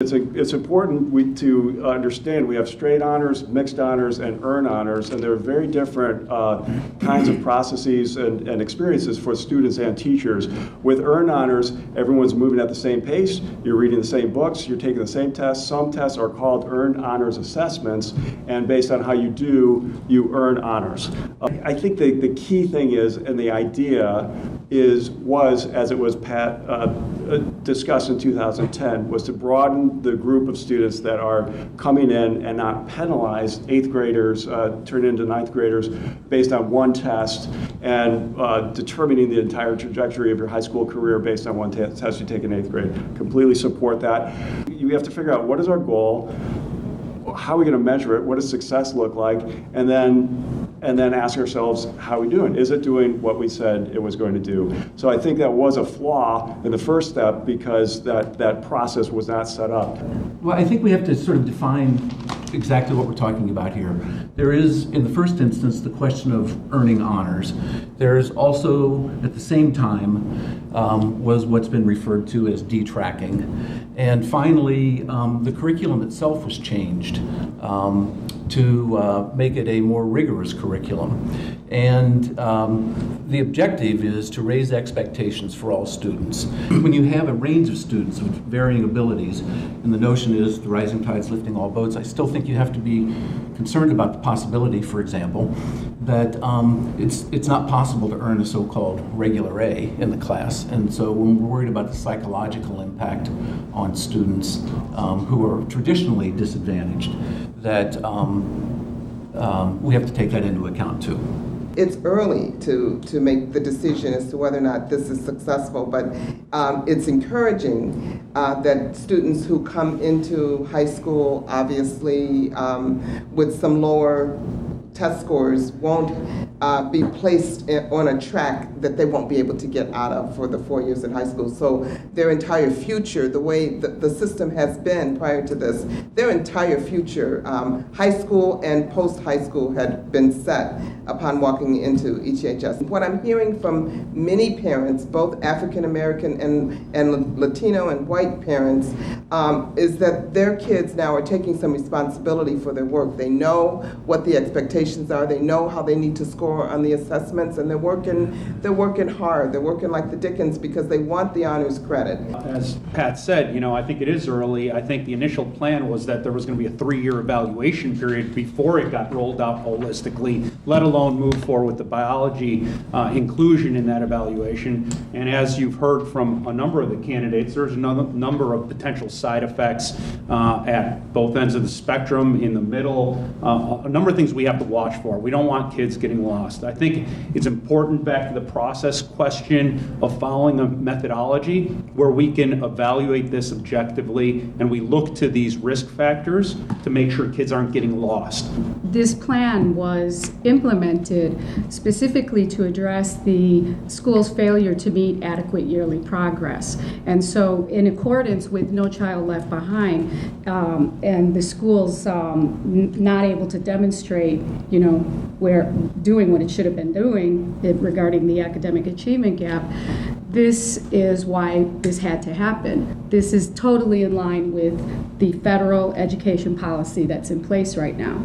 It's important to understand we have straight honors, mixed honors, and earned honors, and they're very different kinds of processes and experiences for students and teachers. With earned honors, everyone's moving at the same pace, you're reading the same books, you're taking the same tests. Some tests are called earned honors assessments, and based on how you do, you earn honors. I think the key thing is, and the idea was, as it was discussed in 2010, was to broaden the group of students that are coming in and not penalize 8th graders, turn into 9th graders based on one test, and determining the entire trajectory of your high school career based on one test you take in 8th grade. Completely support that. You have to figure out what is our goal, how are we going to measure it, what does success look like, and then ask ourselves, how are we doing? Is it doing what we said it was going to do? So I think that was a flaw in the first step because that process was not set up. Well, I think we have to sort of define exactly what we're talking about here. There is, in the first instance, the question of earning honors. There's also, at the same time, was what's been referred to as detracking. And finally, the curriculum itself was changed to make it a more rigorous curriculum. And the objective is to raise expectations for all students. When you have a range of students with varying abilities, and the notion is the rising tide's lifting all boats, I still think you have to be concerned about the possibility, for example, that it's not possible to earn a so-called regular A in the class. And so when we're worried about the psychological impact on students who are traditionally disadvantaged, that we have to take that into account too. It's early to make the decision as to whether or not this is successful, but it's encouraging that students who come into high school, obviously with some lower test scores, won't be placed on a track that they won't be able to get out of for the 4 years in high school. So their entire future, the way the system has been prior to this, their entire future, high school and post-high school, had been set upon walking into ECHS. What I'm hearing from many parents, both African American and Latino and white parents, is that their kids now are taking some responsibility for their work. They know what the expectations are. They know how they need to score on the assessments, and they're working hard. They're working like the Dickens because they want the honors credit. As Pat said, I think it is early. I think the initial plan was that there was going to be a 3-year evaluation period before it got rolled out holistically, let alone move forward with the biology inclusion in that evaluation. And as you've heard from a number of the candidates, there's a number of potential side effects at both ends of the spectrum, in the middle, a number of things we have to watch for. We don't want kids getting lost. I think it's important, back to the process question, of following a methodology where we can evaluate this objectively and we look to these risk factors to make sure kids aren't getting lost. This plan was implemented specifically to address the school's failure to meet adequate yearly progress. And so in accordance with No Child Left Behind, and the schools not able to demonstrate, we're doing what it should have been doing regarding the academic achievement gap, this is why this had to happen. This is totally in line with the federal education policy that's in place right now.